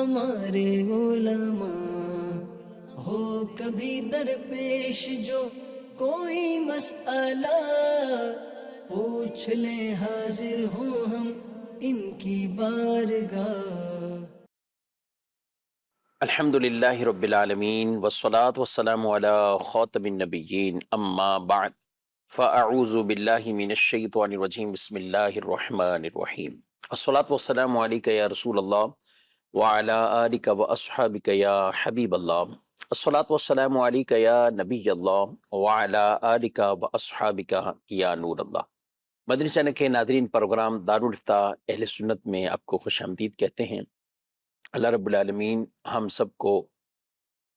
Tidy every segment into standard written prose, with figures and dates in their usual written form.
ہمارے علماء، ہو کبھی درپیش جو کوئی مسئلہ، پوچھ لیں حاضر ہوں ہم ان کی بارگاہ۔ الحمد للہ رب العالمین والصلاة والسلام علی خاتم النبیین اما بعد فاعوذ باللہ من الشیطان الرجیم بسم اللہ الرحمن الرحیم الصلاة والسلام علیک یا رسول اللہ وعلی آلک واصحابک یا حبیب اللہ الصلاة والسلام علیک یا نبی اللہ وعلی آلک واصحابک یا نور اللہ۔ مدنی چینل کے ناظرین، پروگرام دارالفتاح اہل سنت میں آپ کو خوش آمدید کہتے ہیں۔ اللہ رب العالمین ہم سب کو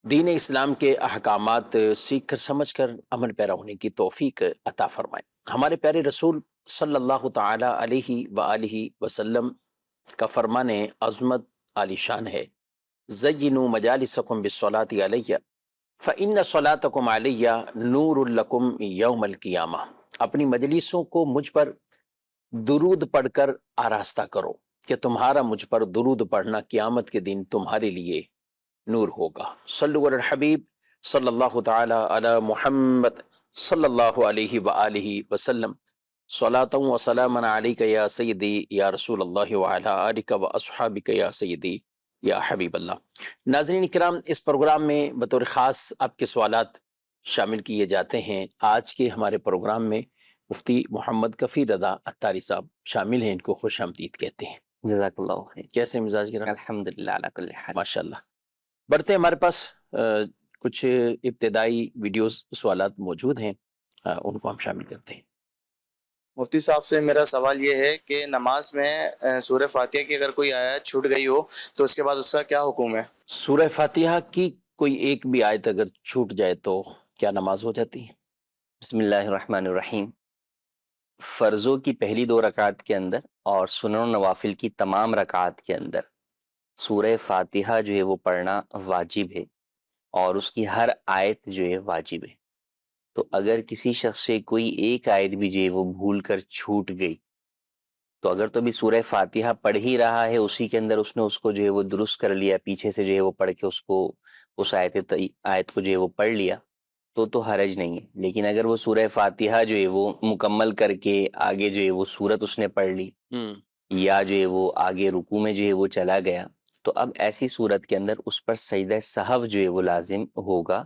دین اسلام کے احکامات سیکھ کر سمجھ کر عمل پیرا ہونے کی توفیق عطا فرمائے۔ ہمارے پیارے رسول صلی اللہ تعالی علیہ وآلہ وسلم کا فرمان عظمت عالی شان ہے، زینوا مجالسکم بالصلاۃ علیہ فإن صلاتکم علیہ نور لکم یوم القیامہ۔ اپنی مجلسوں کو مجھ پر درود پڑھ کر آراستہ کرو کہ تمہارا مجھ پر درود پڑھنا قیامت کے دن تمہارے لیے نور ہوگا۔ صلو علی الحبیب صلی اللہ تعالی علی محمد صلی اللہ علیہ وآلہ وسلم، صلاۃ و سلام علیک یا سیدی یا رسول اللہ وعلی آلک و اصحابک یا سیدی یا حبیب اللہ۔ ناظرین کرام، اس پروگرام میں بطور خاص آپ کے سوالات شامل کیے جاتے ہیں۔ آج کے ہمارے پروگرام میں مفتی محمد کفیل رضا عطاری صاحب شامل ہیں، ان کو خوش آمدید کہتے ہیں۔ جزاک اللہ خیر۔ کیسے مزاج گرام؟ الحمدللہ علی کل حال۔ ماشاء اللہ۔ بڑھتے ہمارے پاس کچھ ابتدائی ویڈیوز سوالات موجود ہیں، ان کو ہم شامل کرتے ہیں۔ مفتی صاحب سے میرا سوال یہ ہے کہ نماز میں سورہ فاتحہ کی اگر کوئی آیت چھوٹ گئی ہو تو اس کے بعد اس کا کیا حکم ہے؟ سورہ فاتحہ کی کوئی ایک بھی آیت اگر چھوٹ جائے تو کیا نماز ہو جاتی ہے؟ بسم اللہ الرحمن الرحیم۔ فرضوں کی پہلی 2 رکعات کے اندر اور سنن و نوافل کی تمام رکعات کے اندر سورہ فاتحہ جو ہے وہ پڑھنا واجب ہے، اور اس کی ہر آیت جو ہے واجب ہے۔ تو اگر کسی شخص سے کوئی ایک آیت بھی جو ہے وہ بھول کر چھوٹ گئی، تو اگر تو بھی سورہ فاتحہ پڑھ ہی رہا ہے، اسی کے اندر اس نے اس کو جو ہے وہ درست کر لیا، پیچھے سے جو ہے وہ پڑھ کے اس آیت کو جو ہے وہ پڑھ لیا، تو حرج نہیں ہے۔ لیکن اگر وہ سورہ فاتحہ جو ہے وہ مکمل کر کے آگے جو ہے وہ سورت اس نے پڑھ لی، یا جو ہے وہ آگے رکوع میں جو ہے وہ چلا گیا، تو اب ایسی صورت کے اندر اس پر سجدہ سہو جو ہے وہ لازم ہوگا۔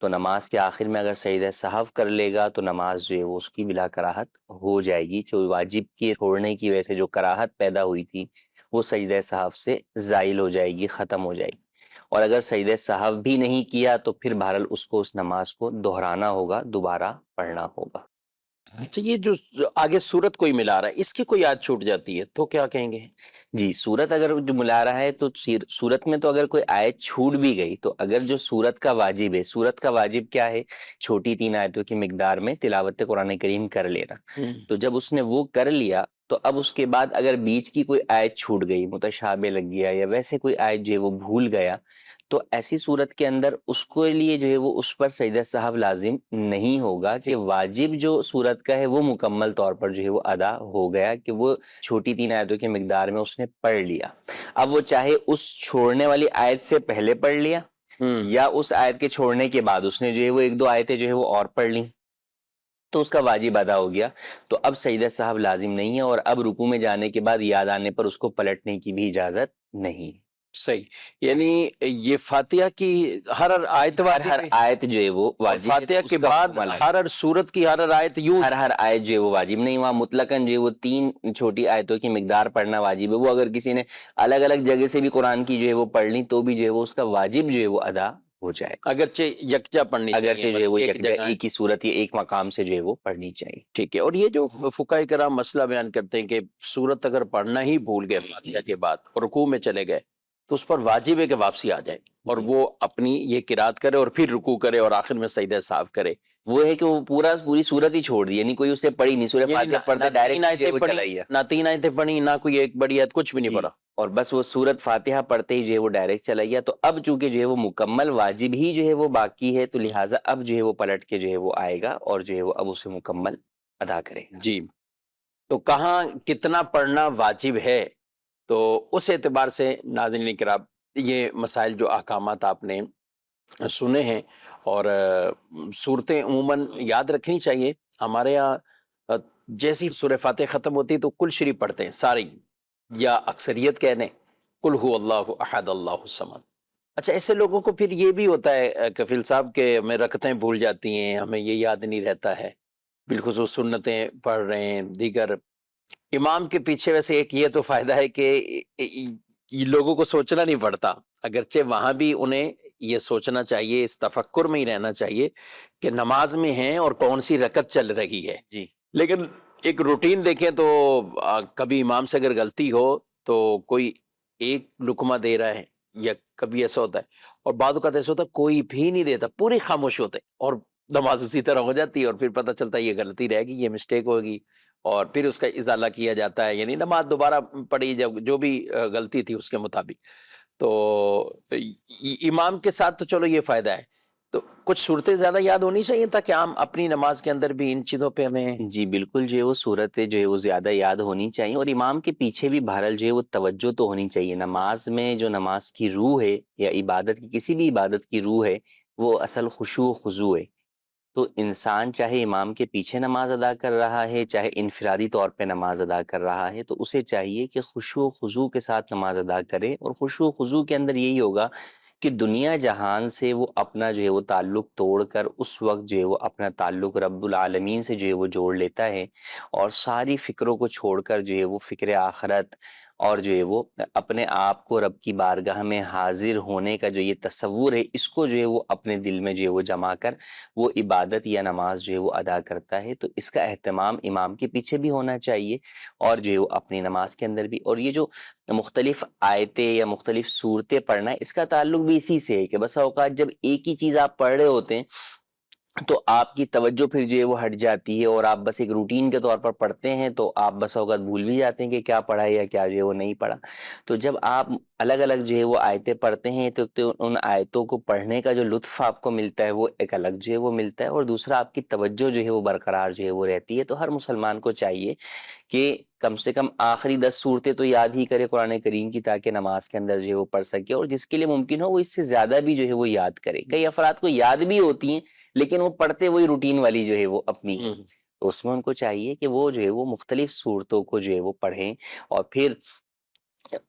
تو نماز کے آخر میں اگر سجدہ سہو کر لے گا تو نماز جو ہے وہ اس کی بلا کراہت ہو جائے گی۔ جو واجب کے چھوڑنے کی وجہ سے جو کراہت پیدا ہوئی تھی وہ سجدہ سہو سے زائل ہو جائے گی، ختم ہو جائے گی۔ اور اگر سجدہ سہو بھی نہیں کیا تو پھر بہرحال اس کو اس نماز کو دہرانا ہوگا، دوبارہ پڑھنا ہوگا۔ اچھا، یہ جو آگے سورت کوئی ملا رہا ہے، اس کی کوئی آیت چھوٹ جاتی ہے تو کیا کہیں گے؟ جی، سورت اگر جو ملا رہا ہے تو سورت میں تو اگر کوئی آیت چھوٹ بھی گئی تو اگر جو سورت کا واجب ہے، سورت کا واجب کیا ہے؟ چھوٹی 3 آیتوں کی مقدار میں تلاوت قرآن کریم کر لینا۔ تو جب اس نے وہ کر لیا تو اب اس کے بعد اگر بیچ کی کوئی آیت چھوٹ گئی، متشابہ لگ گیا یا ویسے کوئی آیت جو ہے وہ بھول گیا، تو ایسی صورت کے اندر اس کو لیے جو ہے وہ اس پر سجدہ سہو لازم نہیں ہوگا، کہ واجب جو صورت کا ہے وہ مکمل طور پر جو ہے وہ ادا ہو گیا، کہ وہ چھوٹی 3 آیتوں کی مقدار میں اس نے پڑھ لیا۔ اب وہ چاہے اس چھوڑنے والی آیت سے پہلے پڑھ لیا یا اس آیت کے چھوڑنے کے بعد اس نے جو ہے وہ 1-2 آیتیں جو ہے وہ اور پڑھ لیں، تو اس کا واجب ادا ہو گیا۔ تو اب سجدہ سہو لازم نہیں ہے، اور اب رکوع میں جانے کے بعد یاد آنے پر اس کو پلٹنے کی بھی اجازت نہیں ہے۔ صحیح، یعنی یہ فاتحہ کی ہر آیت واجب ہر ہے، آیت جو ہے وہ واجب ہے، فاتحہ تو کے اس کا بعد حکم الگ ہے۔ ہر سورت کی ہر آیت یوں ہر آیت جو ہے وہ واجب نہیں، وہاں مطلقاً جو ہے وہ 3 چھوٹی آیتوں کی مقدار پڑھنا واجب ہے۔ وہ اگر کسی نے الگ الگ جگہ سے بھی قرآن کی جو ہے وہ پڑھ لی تو بھی جو ہے وہ اس کا واجب جو ہے وہ ادا ہو جائے، اگرچہ یکجا پڑھنی چاہیے، اگرچہ جو ہے وہ ایک جگہ۔ ایک ہی صورت یا ایک مقام سے جو ہے وہ پڑھنی چاہیے۔ ٹھیک ہے، اور یہ جو فقہاء کرام مسئلہ بیان کرتے ہیں کہ سورت اگر پڑھنا ہی بھول گئے فاتحہ کے بعد اور رکوع میں چلے گئے تو اس پر واجب ہے کہ واپسی آ جائے اور وہ اپنی یہ قرات کرے اور پھر رکوع کرے اور آخر میں سجدہ سہو کرے۔ وہ ہے کہ وہ پوری صورت ہی چھوڑ دی، یعنی کوئی اس نے پڑھی نہیں، سورہ فاتحہ پڑھتے ڈائریکٹ چلا گیا، نہ 3 آیتیں پڑھی، نہ کوئی ایک بڑی آیت، کچھ بھی نہیں پڑھا، اور بس وہ سورت فاتحہ پڑھتے ہی جو ہے وہ ڈائریکٹ چلا گیا۔ تو اب چونکہ جو ہے وہ مکمل واجب ہی جو ہے وہ باقی ہے، تو لہٰذا اب جو ہے وہ پلٹ کے جو ہے وہ آئے گا اور جو ہے وہ اب اسے مکمل ادا کرے گا۔ جی۔ تو کہاں کتنا پڑھنا واجب ہے، تو اس اعتبار سے ناظرین کرام یہ مسائل جو احکامات آپ نے سنے ہیں، اور صورتیں عموماً یاد رکھنی چاہیے. ہمارے یہاں جیسی سورہ فاتح ختم ہوتی ہے تو کل شریف پڑھتے ہیں سارے، یا اکثریت کہہ لیں قل هو اللہ احد اللہ الصمد. اچھا، ایسے لوگوں کو پھر یہ بھی ہوتا ہے کفیل صاحب کہ ہمیں رکعتیں بھول جاتی ہیں، ہمیں یہ یاد نہیں رہتا ہے، بالخصوص سنتیں پڑھ رہے ہیں دیگر. امام کے پیچھے ویسے ایک یہ تو فائدہ ہے کہ یہ لوگوں کو سوچنا نہیں پڑتا، اگرچہ وہاں بھی انہیں یہ سوچنا چاہیے، اس تفکر میں ہی رہنا چاہیے کہ نماز میں ہیں اور کون سی رکعت چل رہی ہے. جی لیکن ایک روٹین دیکھیں تو کبھی امام سے اگر غلطی ہو تو کوئی ایک لقمہ دے رہا ہے، یا کبھی ایسا ہوتا ہے، اور بعض اوقات ایسا ہوتا ہے کوئی بھی نہیں دیتا، پورے خاموش ہوتے ہیں، اور نماز اسی طرح ہو جاتی ہے، اور پھر پتہ چلتا ہے یہ غلطی رہ گئی، یہ مسٹیک ہوگی، اور پھر اس کا ازالہ کیا جاتا ہے، یعنی نماز دوبارہ پڑھی جو بھی غلطی تھی اس کے مطابق. تو امام کے ساتھ تو چلو یہ فائدہ ہے. تو کچھ صورتیں زیادہ یاد ہونی چاہیے تاکہ ہم اپنی نماز کے اندر بھی ان چیزوں پہ ہمیں. جی بالکل، جو ہے وہ صورتیں جو ہے وہ زیادہ یاد ہونی چاہیے، اور امام کے پیچھے بھی بہرحال جو ہے وہ توجہ تو ہونی چاہیے. نماز میں جو نماز کی روح ہے، یا عبادت کی کسی بھی عبادت کی روح ہے، وہ اصل خشوع و خضوع ہے. تو انسان چاہے امام کے پیچھے نماز ادا کر رہا ہے، چاہے انفرادی طور پہ نماز ادا کر رہا ہے، تو اسے چاہیے کہ خشوع و خضوع کے ساتھ نماز ادا کرے. اور خشوع و خضوع کے اندر یہی ہوگا کہ دنیا جہان سے وہ اپنا جو ہے وہ تعلق توڑ کر اس وقت جو ہے وہ اپنا تعلق رب العالمین سے جو ہے وہ جوڑ لیتا ہے، اور ساری فکروں کو چھوڑ کر جو ہے وہ فکر آخرت اور جو ہے وہ اپنے آپ کو رب کی بارگاہ میں حاضر ہونے کا جو یہ تصور ہے، اس کو جو ہے وہ اپنے دل میں جو ہے وہ جما کر وہ عبادت یا نماز جو ہے وہ ادا کرتا ہے. تو اس کا اہتمام امام کے پیچھے بھی ہونا چاہیے، اور جو ہے وہ اپنی نماز کے اندر بھی. اور یہ جو مختلف آیتیں یا مختلف صورتیں پڑھنا ہے، اس کا تعلق بھی اسی سے ہے کہ بس اوقات جب ایک ہی چیز آپ پڑھ رہے ہوتے ہیں تو آپ کی توجہ پھر جو ہے وہ ہٹ جاتی ہے، اور آپ بس ایک روٹین کے طور پر پڑھتے ہیں تو آپ بس اوقات بھول بھی جاتے ہیں کہ کیا پڑھا ہے یا کیا جو ہے وہ نہیں پڑھا. تو جب آپ الگ الگ جو ہے وہ آیتیں پڑھتے ہیں تو ان آیتوں کو پڑھنے کا جو لطف آپ کو ملتا ہے وہ ایک الگ جو ہے وہ ملتا ہے، اور دوسرا آپ کی توجہ جو ہے وہ برقرار جو ہے وہ رہتی ہے. تو ہر مسلمان کو چاہیے کہ کم سے کم آخری 10 صورتیں تو یاد ہی کرے قرآن کریم کی، تاکہ نماز کے اندر جو ہے وہ پڑھ سکے، اور جس کے لیے ممکن ہو وہ اس سے زیادہ بھی جو ہے وہ یاد کرے. کئی افراد کو یاد بھی ہوتی ہیں لیکن وہ پڑھتے وہی روٹین والی جو ہے وہ اپنی ہے، تو اس میں ان کو چاہیے کہ وہ جو ہے وہ مختلف صورتوں کو جو ہے وہ پڑھیں. اور پھر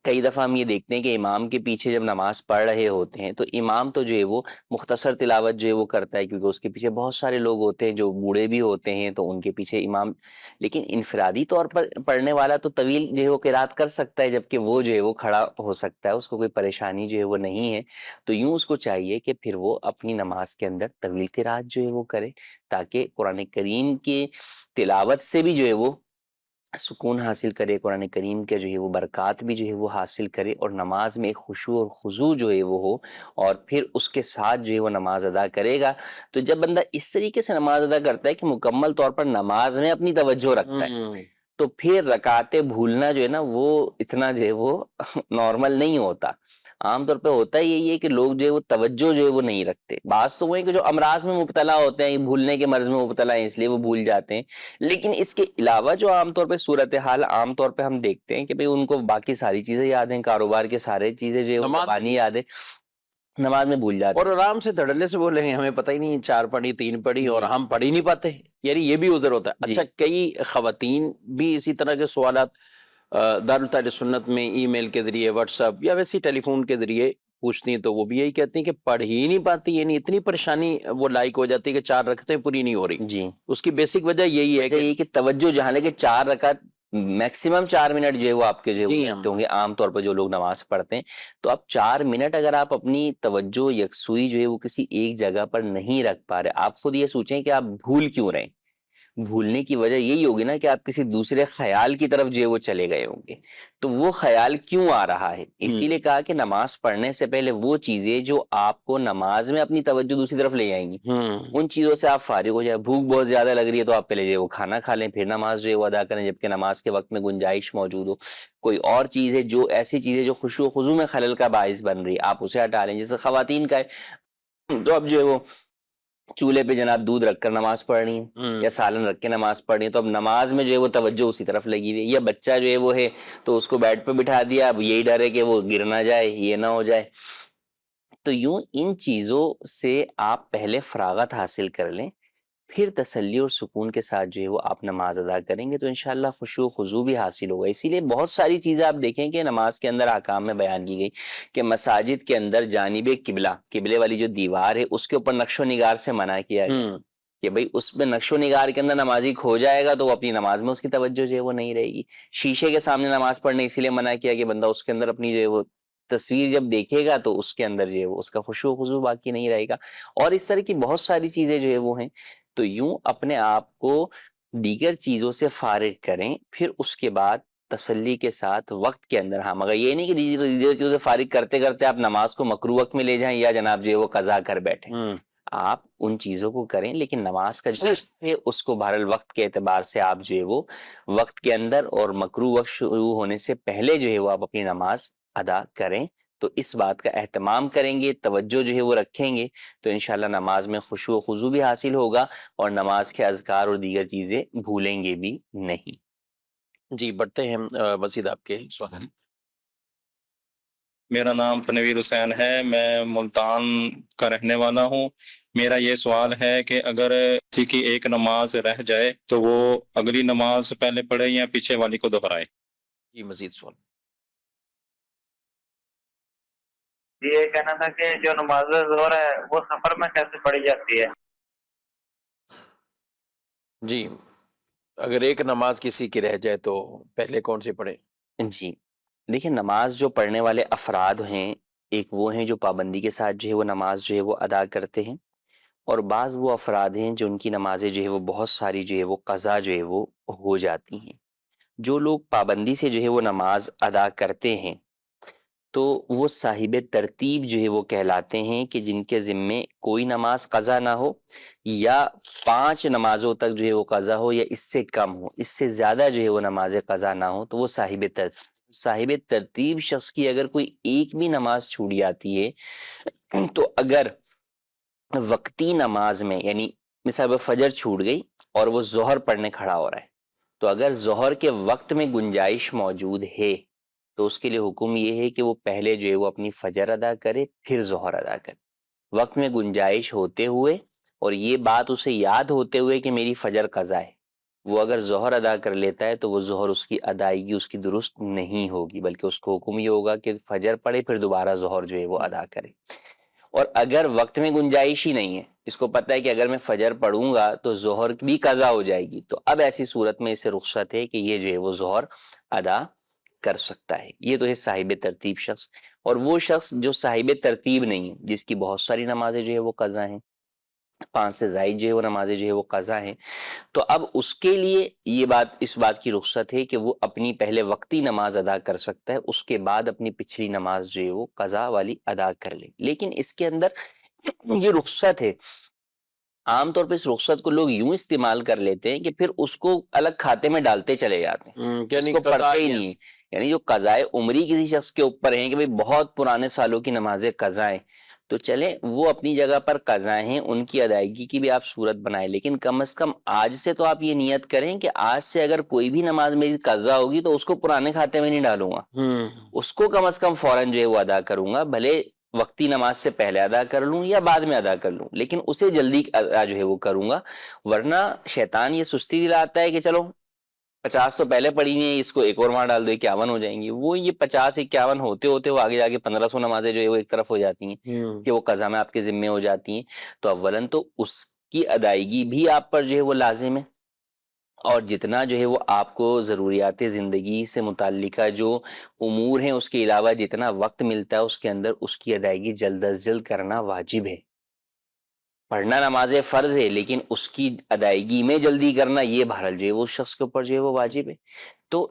کئی دفعہ ہم یہ دیکھتے ہیں کہ امام کے پیچھے جب نماز پڑھ رہے ہوتے ہیں تو امام تو جو ہے وہ مختصر تلاوت جو ہے وہ کرتا ہے، کیونکہ اس کے پیچھے بہت سارے لوگ ہوتے ہیں جو بوڑھے بھی ہوتے ہیں، تو ان کے پیچھے امام. لیکن انفرادی طور پر پڑھنے والا تو طویل جو ہے وہ قرات کر سکتا ہے، جبکہ وہ جو ہے وہ کھڑا ہو سکتا ہے، اس کو کوئی پریشانی جو ہے وہ نہیں ہے. تو یوں اس کو چاہیے کہ پھر وہ اپنی نماز کے اندر طویل قرات جو ہے وہ کرے، تاکہ قرآن کریم کی تلاوت سے بھی جو ہے وہ سکون حاصل کرے، قرآن کریم کے جو ہے وہ برکات بھی جو ہے وہ حاصل کرے، اور نماز میں ایک خشوع اور خضوع جو ہے وہ ہو، اور پھر اس کے ساتھ جو ہے وہ نماز ادا کرے گا. تو جب بندہ اس طریقے سے نماز ادا کرتا ہے کہ مکمل طور پر نماز میں اپنی توجہ رکھتا ہے، تو پھر رکعتیں بھولنا جو ہے نا وہ اتنا جو ہے وہ نارمل نہیں ہوتا. عام طور پہ ہوتا یہی ہے کہ لوگ جو ہے وہ توجہ جو ہے وہ نہیں رکھتے. بعض تو وہ ہیں کہ جو امراض میں مبتلا ہوتے ہیں، بھولنے کے مرض میں مبتلا ہیں، اس لیے وہ بھول جاتے ہیں. لیکن اس کے علاوہ جو عام طور پہ صورتحال عام طور پہ ہم دیکھتے ہیں کہ بھئی ان کو باقی ساری چیزیں یاد ہیں، کاروبار کے سارے چیزیں جو ہے وہ زبانی یاد ہے، نماز میں بھول جاتے اور آرام سے دھڑلے سے بولیں گے، ہمیں پتہ ہی نہیں 4 پڑھی 3 پڑھی اور ہم پڑھ ہی نہیں پاتے، یعنی یہ بھی عذر ہوتا ہے. اچھا، کئی خواتین بھی اسی طرح کے سوالات دارالتعلیم سنت میں ای میل کے ذریعے، واٹس ایپ یا ویسے ٹیلی فون کے ذریعے پوچھتی ہیں، تو وہ بھی یہی کہتی ہیں کہ پڑھ ہی نہیں پاتی، یعنی اتنی پریشانی وہ لائق ہو جاتی ہے کہ 4 رکعتیں پوری نہیں ہو رہی. جی اس کی بیسک وجہ یہی ہے کہ توجہ جہاں لے کے 4 رکعت میکسیمم 4 منٹ جو ہے وہ آپ کے جو لگتے ہوں گے عام طور پر جو لوگ نماز پڑھتے ہیں. تو اب 4 منٹ اگر آپ اپنی توجہ یکسوئی جو ہے وہ کسی ایک جگہ پر نہیں رکھ پا رہے، آپ خود یہ سوچیں کہ آپ بھول کیوں رہے ہیں. بھولنے کی وجہ یہی ہوگی نا کہ آپ کسی دوسرے خیال کی طرف جو ہے وہ چلے گئے ہوں گے. تو وہ خیال کیوں آ رہا ہے؟ اسی لیے کہا کہ نماز پڑھنے سے پہلے وہ چیزیں جو آپ کو نماز میں اپنی توجہ دوسری طرف لے جائیں گی، ان چیزوں سے آپ فارغ ہو جائیں. بھوک بہت زیادہ لگ رہی ہے تو آپ پہلے جو ہے وہ کھانا کھا لیں، پھر نماز جو ہے وہ ادا کریں، جبکہ نماز کے وقت میں گنجائش موجود ہو. کوئی اور چیز ہے جو ایسی چیزیں جو خشوع و خضوع میں خلل کا باعث بن رہی ہے، آپ اسے ہٹا لیں. جیسے خواتین کا ہے تو اب جو ہے وہ چولہے پہ جناب دودھ رکھ کر نماز پڑھ رہی ہیں ہوں، یا سالن رکھ کے نماز پڑھ رہی ہیں، تو اب نماز میں جو ہے وہ توجہ اسی طرف لگی ہوئی ہے، یا بچہ جو ہے وہ ہے تو اس کو بیڈ پہ بٹھا دیا، اب یہی ڈر ہے کہ وہ گر نہ جائے، یہ نہ ہو جائے. تو یوں ان چیزوں سے آپ پہلے فراغت حاصل کر لیں، پھر تسلی اور سکون کے ساتھ جو ہے وہ آپ نماز ادا کریں گے تو انشاءاللہ خشوع و خضوع بھی حاصل ہوگا. اسی لیے بہت ساری چیزیں آپ دیکھیں کہ نماز کے اندر احکام میں بیان کی گئی کہ مساجد کے اندر جانب قبلہ، قبلے والی جو دیوار ہے اس کے اوپر نقش و نگار سے منع کیا گیا ہوں، کہ بھئی اس میں نقش و نگار کے اندر نمازی کھو جائے گا تو وہ اپنی نماز میں اس کی توجہ جو ہے وہ نہیں رہے گی. شیشے کے سامنے نماز پڑھنے اسی لیے منع کیا کہ بندہ اس کے اندر اپنی جو ہے وہ تصویر جب دیکھے گا تو اس کے اندر جو ہے وہ اس کا خشوع و خضوع باقی نہیں رہے گا. اور اس طرح کی بہت ساری چیزیں جو ہے وہ ہیں. تو یوں اپنے آپ کو دیگر چیزوں سے فارغ کریں، پھر اس کے بعد تسلی کے ساتھ وقت کے اندر، ہاں مگر یہ نہیں کہ دیگر چیزوں سے فارغ کرتے کرتے آپ نماز کو مکروہ وقت میں لے جائیں یا جناب جو ہے وہ قضا کر بیٹھیں. آپ ان چیزوں کو کریں لیکن نماز کا جو ہے اس کو بہرحال وقت کے اعتبار سے آپ جو ہے وہ وقت کے اندر اور مکروہ وقت شروع ہونے سے پہلے جو ہے وہ آپ اپنی نماز ادا کریں. تو اس بات کا اہتمام کریں گے، توجہ جو ہے وہ رکھیں گے تو انشاءاللہ نماز میں خشوع و خضوع بھی حاصل ہوگا اور نماز کے اذکار اور دیگر چیزیں بھولیں گے بھی نہیں. جی بڑھتے ہیں مزید آپ کے سوال. میرا نام تنویر حسین ہے، میں ملتان کا رہنے والا ہوں. میرا یہ سوال ہے کہ اگر کسی کی ایک نماز رہ جائے تو وہ اگلی نماز پہلے پڑھے یا پیچھے والی کو دہرائے؟ جی مزید سوال. یہ کہنا تھا کہ جو نماز ظہر ہے وہ سفر میں کیسے پڑھی جاتی ہے؟ جی اگر ایک نماز کسی کی رہ جائے تو پہلے کون سی پڑھے؟ جی دیکھیں، نماز جو پڑھنے والے افراد ہیں، ایک وہ ہیں جو پابندی کے ساتھ جو ہے وہ نماز جو ہے وہ ادا کرتے ہیں، اور بعض وہ افراد ہیں جو ان کی نمازیں جو ہے وہ بہت ساری جو ہے وہ قضا جو ہے وہ ہو جاتی ہیں. جو لوگ پابندی سے جو ہے وہ نماز ادا کرتے ہیں تو وہ صاحب ترتیب جو ہے وہ کہلاتے ہیں کہ جن کے ذمے کوئی نماز قضا نہ ہو یا 5 نمازوں تک جو ہے وہ قضا ہو یا اس سے کم ہو، اس سے زیادہ جو ہے وہ نمازیں قضا نہ ہو تو وہ صاحب ترتیب شخص کی اگر کوئی ایک بھی نماز چھوٹ جاتی ہے تو اگر وقتی نماز میں، یعنی مثال فجر چھوٹ گئی اور وہ ظہر پڑھنے کھڑا ہو رہا ہے، تو اگر ظہر کے وقت میں گنجائش موجود ہے تو اس کے لیے حکم یہ ہے کہ وہ پہلے جو ہے وہ اپنی فجر ادا کرے پھر ظہر ادا کرے. وقت میں گنجائش ہوتے ہوئے اور یہ بات اسے یاد ہوتے ہوئے کہ میری فجر قضا ہے، وہ اگر ظہر ادا کر لیتا ہے تو وہ ظہر اس کی ادائیگی اس کی درست نہیں ہوگی، بلکہ اس کو حکم یہ ہوگا کہ فجر پڑھے پھر دوبارہ ظہر جو ہے وہ ادا کرے. اور اگر وقت میں گنجائش ہی نہیں ہے، اس کو پتہ ہے کہ اگر میں فجر پڑھوں گا تو ظہر بھی قضا ہو جائے گی، تو اب ایسی صورت میں اسے رخصت ہے کہ یہ جو ہے وہ ظہر ادا کر سکتا ہے. یہ تو ہے صاحب ترتیب شخص. اور وہ شخص جو صاحب ترتیب نہیں ہے، جس کی بہت ساری نمازیں جو ہے وہ قضا ہیں، 5 سے زائد جو ہے وہ نمازیں جو ہے وہ قضا ہیں، تو اب اس کے لیے یہ بات، اس بات کی رخصت ہے کہ وہ اپنی پہلے وقتی نماز ادا کر سکتا ہے، اس کے بعد اپنی پچھلی نماز جو ہے وہ قضا والی ادا کر لے. لیکن اس کے اندر یہ رخصت ہے، عام طور پہ اس رخصت کو لوگ یوں استعمال کر لیتے ہیں کہ پھر اس کو الگ کھاتے میں ڈالتے چلے جاتے ہیں، اس کو پڑھتے ہی نہیں ہیں. یعنی جو قضائے عمری کسی شخص کے اوپر ہیں کہ بھئی بہت پرانے سالوں کی نمازیں قضا ہیں، تو چلیں وہ اپنی جگہ پر قضا ہیں، ان کی ادائیگی کی بھی آپ صورت بنائیں، لیکن کم از کم آج سے تو آپ یہ نیت کریں کہ آج سے اگر کوئی بھی نماز میری قضا ہوگی تو اس کو پرانے کھاتے میں نہیں ڈالوں گا، اس کو کم از کم فوراً جو ہے وہ ادا کروں گا، بھلے وقتی نماز سے پہلے ادا کر لوں یا بعد میں ادا کر لوں، لیکن اسے جلدی ادا جو ہے وہ کروں گا. ورنہ شیطان یہ سستی دلاتا ہے کہ چلو 50 تو پہلے پڑھی ہوئی ہیں، اس کو ایک اور وہاں ڈال دو 51 ہو جائیں گی. وہ یہ 50 51 ہوتے ہوتے وہ آگے جا کے 1500 نمازیں جو ہے وہ ایک طرف ہو جاتی ہیں کہ وہ قضا میں آپ کے ذمے ہو جاتی ہیں. تو اولاً تو اس کی ادائیگی بھی آپ پر جو ہے وہ لازم ہے، اور جتنا جو ہے وہ آپ کو ضروریات زندگی سے متعلقہ جو امور ہیں اس کے علاوہ جتنا وقت ملتا ہے اس کے اندر اس کی ادائیگی جلد از جلد کرنا واجب ہے. پڑھنا نماز فرض ہے لیکن اس کی ادائیگی میں جلدی کرنا یہ بہرحال جو ہے وہ شخص کے اوپر جو ہے وہ واجب ہے. تو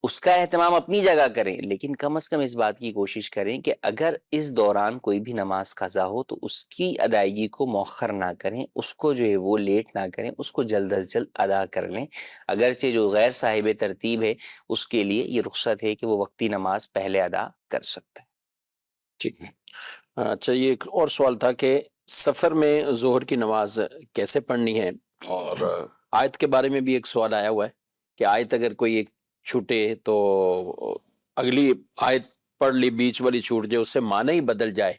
اس کا اہتمام اپنی جگہ کریں، لیکن کم از کم اس بات کی کوشش کریں کہ اگر اس دوران کوئی بھی نماز قضا ہو تو اس کی ادائیگی کو مؤخر نہ کریں، اس کو جو ہے وہ لیٹ نہ کریں، اس کو جلد از جلد ادا کر لیں. اگرچہ جو غیر صاحب ترتیب ہے اس کے لیے یہ رخصت ہے کہ وہ وقتی نماز پہلے ادا کر سکتا ہے. ٹھیک ہے. اچھا، یہ ایک اور سوال تھا کہ سفر میں ظہر کی نماز کیسے پڑھنی ہے؟ اور آیت کے بارے میں بھی ایک سوال آیا ہوا ہے کہ آیت اگر کوئی ایک چھوٹے تو اگلی آیت پڑھ لی، بیچ والی چھوٹ جائے، اس سے معنی ہی بدل جائے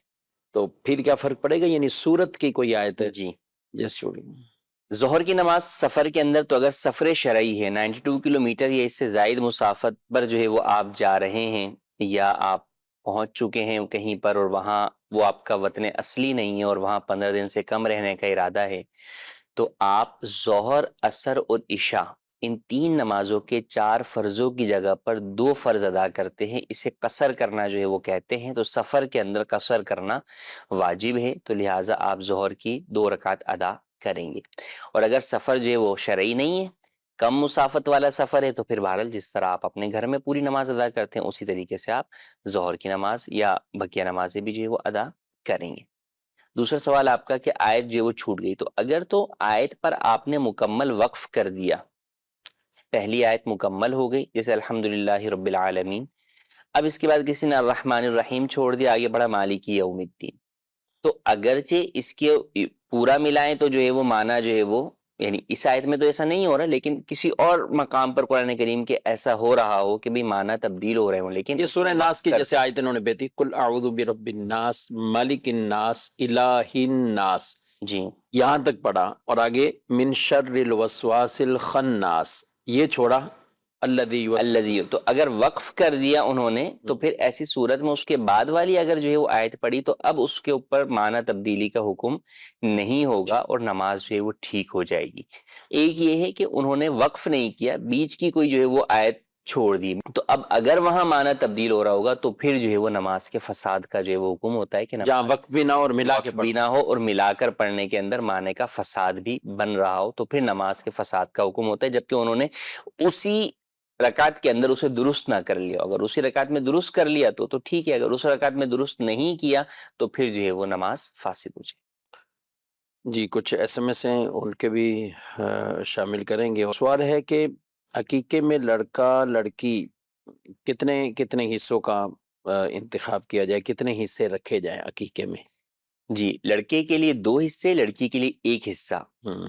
تو پھر کیا فرق پڑے گا؟ یعنی سورت کی کوئی آیت ہے جی، جس چھوٹی ظہر کی نماز سفر کے اندر، تو اگر سفر شرعی ہے 92 کلومیٹر یا اس سے زائد مسافت پر جو ہے وہ آپ جا رہے ہیں، یا آپ پہنچ چکے ہیں کہیں پر اور وہاں وہ آپ کا وطن اصلی نہیں ہے اور وہاں 15 دن سے کم رہنے کا ارادہ ہے، تو آپ ظہر، عصر اور عشاء ان 3 نمازوں کے 4 فرضوں کی جگہ پر 2 فرض ادا کرتے ہیں۔ اسے قصر کرنا جو ہے وہ کہتے ہیں۔ تو سفر کے اندر قصر کرنا واجب ہے، تو لہٰذا آپ ظہر کی 2 رکعت ادا کریں گے۔ اور اگر سفر جو ہے وہ شرعی نہیں ہے، کم مسافت والا سفر ہے، تو پھر بہرحال جس طرح آپ اپنے گھر میں پوری نماز ادا کرتے ہیں اسی طریقے سے آپ ظہر کی نماز یا بقیہ نمازیں بھی جو ہے وہ ادا کریں گے۔ دوسرا سوال آپ کا کہ آیت جو ہے وہ چھوٹ گئی، تو اگر تو آیت پر آپ نے مکمل وقف کر دیا، پہلی آیت مکمل ہو گئی جیسے الحمدللہ رب العالمین، اب اس کے بعد کسی نے الرحمن الرحیم چھوڑ دیا، آگے بڑھا مالک یوم الدین، تو اگرچہ اس کے پورا ملائیں تو جو ہے وہ معنی جو ہے وہ، یعنی اس آیت میں تو ایسا نہیں ہو رہا، لیکن کسی اور مقام پر قرآن کریم کے ایسا ہو رہا ہو کہ بھی معنی تبدیل ہو رہے ہوں، لیکن یہ سورہ ناس کی جیسے آیت انہوں نے بیتی کل اعوذ برب الناس مالک الناس الہ الناس، جی یہاں تک پڑھا، اور آگے من شر الوسواس الخناس یہ چھوڑا الذی یوسوس، الذی، تو اگر وقف کر دیا انہوں نے تو پھر ایسی صورت میں اس کے بعد والی اگر جو ہے وہ آیت پڑھی تو اب اس کے اوپر معنی تبدیلی کا حکم نہیں ہوگا اور نماز جو ہے وہ ٹھیک ہو جائے گی۔ ایک یہ ہے کہ انہوں نے وقف نہیں کیا، بیچ کی کوئی جو ہے وہ آیت چھوڑ دی، تو اب اگر وہاں معنی تبدیل ہو رہا ہوگا تو پھر جو ہے وہ نماز کے فساد کا جو ہے وہ حکم ہوتا ہے کہ جہاں وقف بھی نہ ہو اور ملا کے وقف بھی نہ ہو اور ملا کر پڑھنے کے اندر معنی کا فساد بھی بن رہا ہو، تو پھر نماز کے فساد کا حکم ہوتا ہے، جبکہ انہوں نے اسی رکعت کے اندر اسے درست نہ کر لیا۔ اگر اسی رکعت میں درست کر لیا تو ٹھیک ہے، اگر اس رکعت میں درست نہیں کیا تو پھر جو ہے وہ نماز فاسد ہو جائے۔ جی کچھ ایس ایم ایس ہیں ان کے بھی شامل کریں گے۔ سوال ہے کہ عقیقے میں لڑکا لڑکی کتنے حصوں کا انتخاب کیا جائے، کتنے حصے رکھے جائیں عقیقے میں؟ جی، لڑکے کے لیے 2 حصے، لڑکی کے لیے 1 حصہ،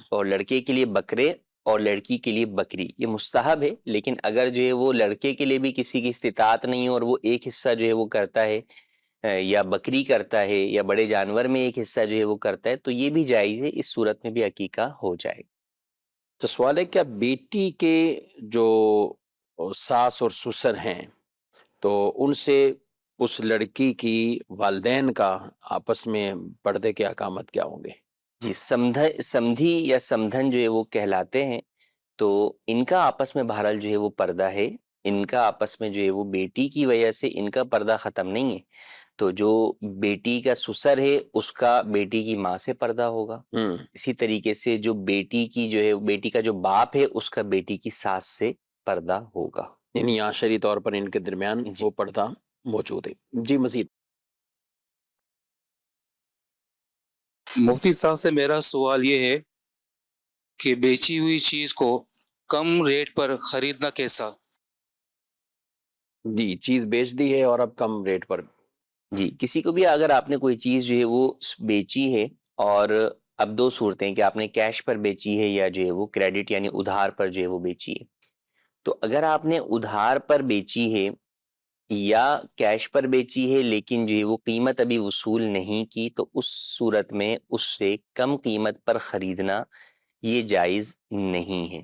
اور لڑکے کے لیے بکرے اور لڑکی کے لیے بکری، یہ مستحب ہے، لیکن اگر جو ہے وہ لڑکے کے لیے بھی کسی کی استطاعت نہیں اور وہ 1 حصہ جو ہے وہ کرتا ہے یا بکری کرتا ہے یا بڑے جانور میں 1 حصہ جو ہے وہ کرتا ہے تو یہ بھی جائز ہے، اس صورت میں بھی عقیقہ ہو جائے۔ تو سوال ہے کیا بیٹی کے جو ساس اور سسر ہیں تو ان سے اس لڑکی کی والدین کا آپس میں پردے کے احکامات کیا ہوں گے؟ جی، سمدھی یا سمدھن جو ہے وہ کہلاتے ہیں، تو ان کا آپس میں بہرحال جو ہے وہ پردہ ہے، ان کا آپس میں جو ہے وہ بیٹی کی وجہ سے ان کا پردہ ختم نہیں ہے، تو جو بیٹی کا سسر ہے اس کا بیٹی کی ماں سے پردہ ہوگا، اسی طریقے سے جو بیٹی کی جو ہے بیٹی کا جو باپ ہے اس کا بیٹی کی ساس سے پردہ ہوگا، یعنی عاشری طور پر ان کے درمیان وہ پردہ موجود ہے۔ جی مزید مفتی صاحب سے میرا سوال یہ ہے کہ بیچی ہوئی چیز کو کم ریٹ پر خریدنا کیسا؟ جی چیز بیچ دی ہے اور اب کم ریٹ پر، جی کسی کو بھی اگر آپ نے کوئی چیز جو ہے وہ بیچی ہے، اور اب 2 صورتیں کہ آپ نے کیش پر بیچی ہے یا جو ہے وہ کریڈٹ یعنی ادھار پر جو ہے وہ بیچی ہے، تو اگر آپ نے ادھار پر بیچی ہے یا کیش پر بیچی ہے لیکن جو ہے وہ قیمت ابھی وصول نہیں کی، تو اس صورت میں اس سے کم قیمت پر خریدنا یہ جائز نہیں ہے۔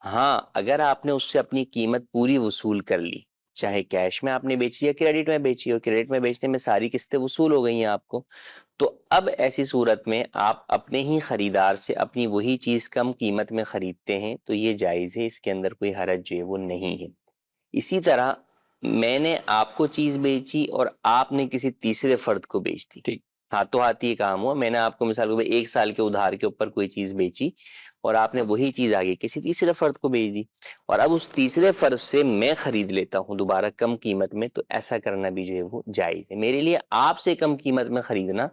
ہاں اگر آپ نے اس سے اپنی قیمت پوری وصول کر لی، چاہے کیش میں آپ نے بیچی یا کریڈٹ میں بیچی، اور کریڈٹ میں بیچنے میں ساری قسطیں وصول ہو گئی ہیں آپ کو، تو اب ایسی صورت میں آپ اپنے ہی خریدار سے اپنی وہی چیز کم قیمت میں خریدتے ہیں تو یہ جائز ہے، اس کے اندر کوئی حرج جو ہے وہ نہیں ہے۔ اسی طرح میں نے آپ کو چیز بیچی اور آپ نے کسی تیسرے فرد کو بیچ دی، ٹھیک، ہاتھوں ہاتھی یہ کام ہوا، میں نے آپ کو مثال کے 1 سال کے ادھار کے اوپر کوئی چیز بیچی اور آپ نے وہی چیز آگے کسی تیسرے فرد کو بیچ دی، اور اب اس تیسرے فرد سے میں خرید لیتا ہوں دوبارہ کم قیمت میں، تو ایسا کرنا بھی جو ہے وہ جائز ہے۔ میرے لیے آپ سے کم قیمت میں خریدنا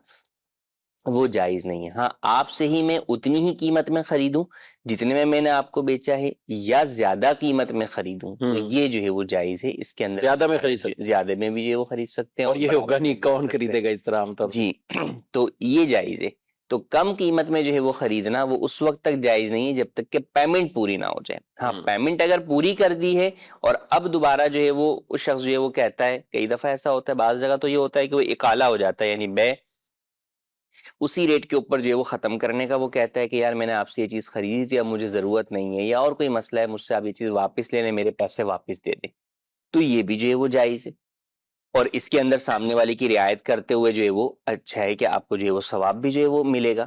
وہ جائز نہیں ہے۔ ہاں آپ سے ہی میں اتنی ہی قیمت میں خریدوں جتنے میں نے آپ کو بیچا ہے، یا زیادہ قیمت میں خریدوں تو یہ جو ہے وہ جائز ہے، اس کے اندر زیادہ میں خرید سکتے زیادہ میں بھی جو ہے وہ خرید سکتے ہیں، اور یہ ہوگا نہیں، کون خریدے گا اس طرح عام طور سے؟ جی تو یہ جائز ہے۔ تو کم قیمت میں جو ہے وہ خریدنا وہ اس وقت تک جائز نہیں ہے جب تک کہ پیمنٹ پوری نہ ہو جائے. ہاں پیمنٹ اگر پوری کر دی ہے اور اب دوبارہ جو ہے وہ اس شخص جو ہے وہ کہتا ہے, کئی دفعہ ایسا ہوتا ہے, بعض جگہ تو یہ ہوتا ہے کہ وہ اقالہ ہو جاتا ہے, یعنی بے اسی ریٹ کے اوپر جو ہے وہ ختم کرنے کا, وہ کہتا ہے کہ یار میں نے آپ سے یہ چیز خریدی تھی اب مجھے ضرورت نہیں ہے, یا اور کوئی مسئلہ ہے مجھ سے آپ یہ چیز واپس لے لیں, میرے پیسے واپس دے دیں, تو یہ بھی جو ہے وہ جائز ہے. اور اس کے اندر سامنے والے کی رعایت کرتے ہوئے جو ہے وہ اچھا ہے کہ آپ کو جو ہے وہ ثواب بھی جو ہے وہ ملے گا.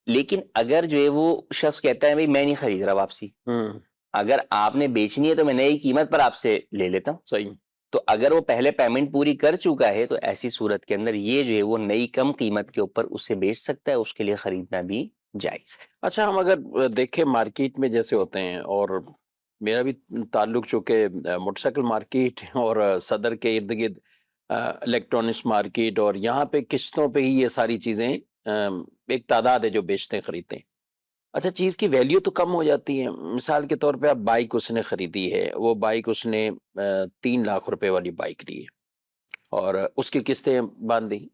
لیکن اگر جو ہے وہ شخص کہتا ہے بھائی میں نہیں خرید رہا واپسی, اگر آپ نے بیچنی ہے تو میں نئی قیمت پر آپ سے لے لیتا ہوں, صحیح. تو اگر وہ پہلے پیمنٹ پوری کر چکا ہے تو ایسی صورت کے اندر یہ جو ہے وہ نئی کم قیمت کے اوپر اسے بیچ سکتا ہے, اس کے لیے خریدنا بھی جائز ہے. اچھا, ہم اگر دیکھیں مارکیٹ میں جیسے ہوتے ہیں, اور میرا بھی تعلق چونکہ موٹر سائیکل مارکیٹ اور صدر کے ارد گرد الیکٹرانکس مارکیٹ, اور یہاں پہ قسطوں پہ ہی یہ ساری چیزیں ایک تعداد ہے جو بیچتے ہیں خریدتے ہیں. اچھا, چیز کی ویلیو تو کم ہو جاتی ہے. مثال کے طور پہ اب بائک اس نے خریدی ہے, وہ بائک اس نے 3 لاکھ روپے والی بائک لی ہے اور اس کی قسطیں باندھ دی.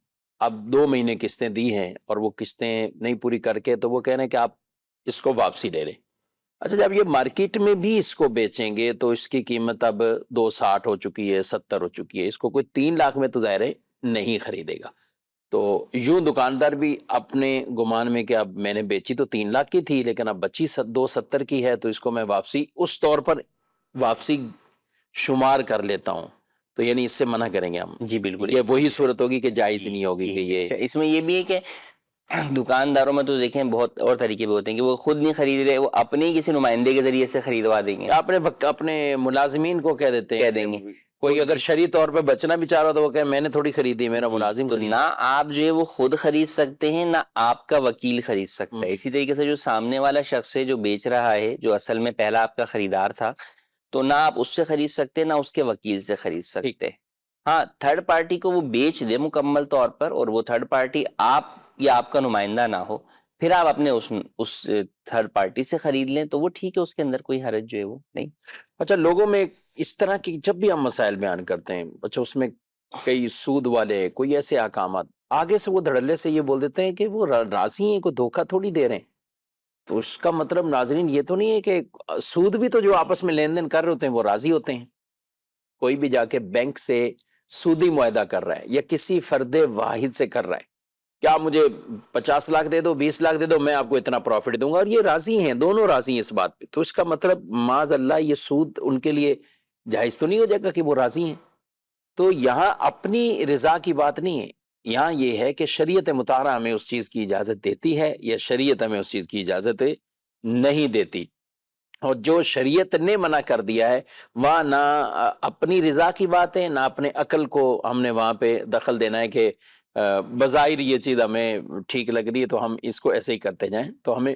اب 2 مہینے قسطیں دی ہیں اور وہ قسطیں نہیں پوری کر کے تو وہ کہہ رہے ہیں کہ آپ اس کو واپسی لے لیں. اچھا, جب یہ مارکیٹ میں بھی اس کو بیچیں گے تو اس کی قیمت اب 260 ہو چکی ہے, 70 ہو چکی ہے, اس کو کوئی 3 لاکھ میں تو ظاہر ہے نہیں خریدے گا. تو یوں دکاندار بھی اپنے گمان میں کہ اب میں نے بیچی تو 3 لاکھ کی تھی لیکن اب بچی 270 کی ہے تو اس کو میں واپسی اس طور پر واپسی شمار کر لیتا ہوں, تو یعنی اس سے منع کریں گے ہم. جی بالکل, یہ وہی صورت ہوگی کہ جائز نہیں ہوگی کہ یہ. اچھا, اس میں یہ بھی ہے کہ دکانداروں میں تو دیکھیں بہت اور طریقے بھی ہوتے ہیں کہ وہ خود نہیں خرید رہے, وہ اپنے کسی نمائندے کے ذریعے سے خریدوا دیں گے, اپنے ملازمین کو کہہ دیتے ہیں, کہہ دیں گے. کوئی اگر شرعی طور پہ بچنا بھی چاہ رہا تو وہ کہے میں نے تھوڑی خریدی, میرا ملازم تو نہ آپ جو ہے وہ خود خرید سکتے ہیں نہ آپ کا وکیل خرید سکتا ہے. اسی طریقے سے جو سامنے والا شخص ہے جو بیچ رہا ہے, جو اصل میں پہلا آپ کا خریدار تھا, تو نہ آپ اس سے خرید سکتے نہ اس کے وکیل سے خرید سکتے. ہاں, تھرڈ پارٹی کو وہ بیچ دے مکمل طور پر اور وہ تھرڈ پارٹی آپ یا آپ کا نمائندہ نہ ہو, پھر آپ اپنے اس تھرڈ پارٹی سے خرید لیں تو وہ ٹھیک ہے, اس کے اندر کوئی حرج جو ہے وہ نہیں. اچھا, لوگوں میں اس طرح کی جب بھی ہم مسائل بیان کرتے ہیں, اچھا اس میں کئی سود والے کوئی ایسے احکامات آگے سے وہ دھڑلے سے یہ بول دیتے ہیں کہ وہ راضی ہیں, کوئی دھوکہ تھوڑی دے رہے ہیں. تو اس کا مطلب ناظرین یہ تو نہیں ہے کہ سود بھی تو جو آپس میں لین دین کر رہے ہوتے ہیں وہ راضی ہوتے ہیں. کوئی بھی جا کے بینک سے سودی معاہدہ کر رہا ہے یا کسی فرد واحد سے کر رہا ہے کہ آپ مجھے 50 لاکھ دے دو, 20 لاکھ دے دو, میں آپ کو اتنا پروفٹ دوں گا, اور یہ راضی ہیں, دونوں راضی ہیں اس بات پہ, تو اس کا مطلب معاذ اللہ یہ سود ان کے لیے جائز تو نہیں ہو جائے گا کہ وہ راضی ہیں. تو یہاں اپنی رضا کی بات نہیں ہے, یہاں یہ ہے کہ شریعت مطہرہ ہمیں اس چیز کی اجازت دیتی ہے یا شریعت ہمیں اس چیز کی اجازت نہیں دیتی. اور جو شریعت نے منع کر دیا ہے وہاں نہ اپنی رضا کی بات ہے نہ اپنے عقل کو ہم نے وہاں پہ دخل دینا ہے کہ بظاہر یہ چیز ہمیں ٹھیک لگ رہی ہے تو ہم اس کو ایسے ہی کرتے جائیں. تو ہمیں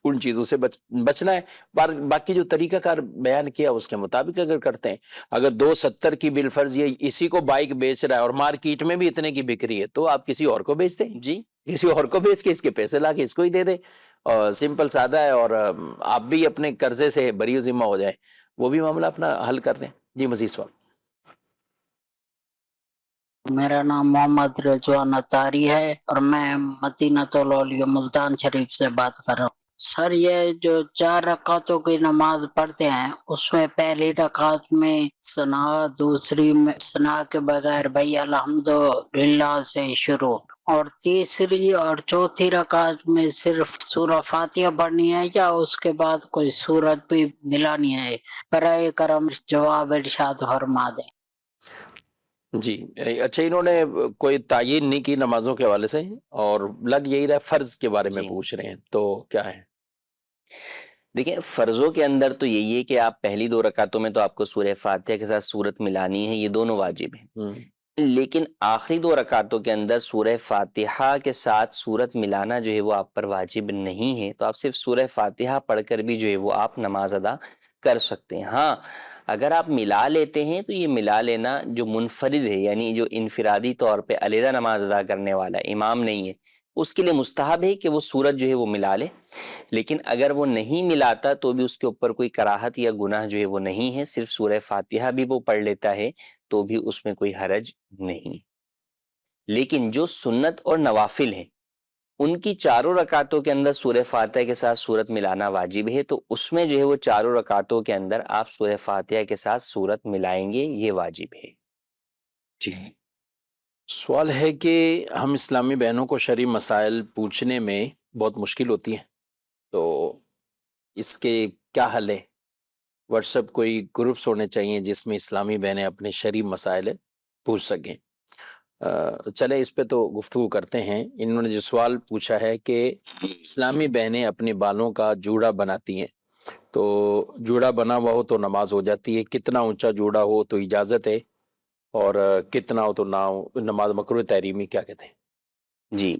ان چیزوں سے بچنا ہے. باقی جو طریقہ کار بیان کیا اس کے مطابق اگر کرتے ہیں, اگر 270 کی بالفرض یہ اسی کو بائک بیچ رہا ہے اور مارکیٹ میں بھی اتنے کی بک رہی ہے تو آپ کسی اور کو بیچ دیں, جی کسی اور کو بیچ کے اس کے پیسے لا کے اس کو ہی دے دیں, اور سمپل سادہ ہے, اور آپ بھی اپنے قرضے سے بری و ذمہ ہو جائیں, وہ بھی معاملہ اپنا حل کر لیں. جی مزید سوال. میرا نام محمد رضوان اتاری ہے اور میں مدینۃ الاولیاء ملتان شریف سے بات کر رہا ہوں. سر, یہ جو 4 رکعتوں کی نماز پڑھتے ہیں اس میں پہلی رکعت میں ثنا, دوسری میں ثنا کے بغیر بھائی الحمدللہ سے شروع, اور تیسری اور چوتھی رکعت میں صرف سورہ فاتحہ پڑھنی ہے یا اس کے بعد کوئی سورت بھی ملانی ہے؟ برائے کرم جواب ارشاد فرما دیں. جی اچھا, انہوں نے کوئی تعیین نہیں کی نمازوں کے حوالے سے اور لگ یہی رہا فرض کے بارے میں پوچھ رہے ہیں, تو کیا ہے؟ دیکھیں, فرضوں کے اندر تو یہی ہے کہ آپ پہلی 2 رکعتوں میں تو آپ کو سورہ فاتحہ کے ساتھ سورت ملانی ہے, یہ دونوں واجب ہیں. لیکن آخری 2 رکعتوں کے اندر سورہ فاتحہ کے ساتھ سورت ملانا جو ہے وہ آپ پر واجب نہیں ہے, تو آپ صرف سورہ فاتحہ پڑھ کر بھی جو ہے وہ آپ نماز ادا کر سکتے ہیں. ہاں, اگر آپ ملا لیتے ہیں تو یہ ملا لینا جو منفرد ہے, یعنی جو انفرادی طور پہ علیحدہ نماز ادا کرنے والا ہے, امام نہیں ہے, اس کے لیے مستحب ہے کہ وہ سورت جو ہے وہ ملا لے. لیکن اگر وہ نہیں ملاتا تو بھی اس کے اوپر کوئی کراہت یا گناہ جو ہے وہ نہیں ہے, صرف سورہ فاتحہ بھی وہ پڑھ لیتا ہے تو بھی اس میں کوئی حرج نہیں. لیکن جو سنت اور نوافل ہیں ان کی چاروں رکعتوں کے اندر سورہ فاتحہ کے ساتھ سورت ملانا واجب ہے، تو اس میں جو ہے وہ چاروں رکعتوں کے اندر آپ سورہ فاتحہ کے ساتھ سورت ملائیں گے، یہ واجب ہے۔ جی، سوال ہے کہ ہم اسلامی بہنوں کو شرعی مسائل پوچھنے میں بہت مشکل ہوتی ہیں، تو اس کے کیا حل ہے؟ واٹس ایپ کوئی گروپس ہونے چاہیے جس میں اسلامی بہنیں اپنے شرعی مسائل پوچھ سکیں۔ چلے اس پہ تو گفتگو کرتے ہیں۔ انہوں نے جو سوال پوچھا ہے کہ اسلامی بہنیں اپنے بالوں کا جوڑا بناتی ہیں، تو جوڑا بنا ہوا ہو تو نماز ہو جاتی ہے، کتنا اونچا جوڑا ہو تو اجازت ہے، اور کتنا ہو تو نہ ہو، نماز مکروہ تحریمی، کیا کہتے ہیں؟ جی،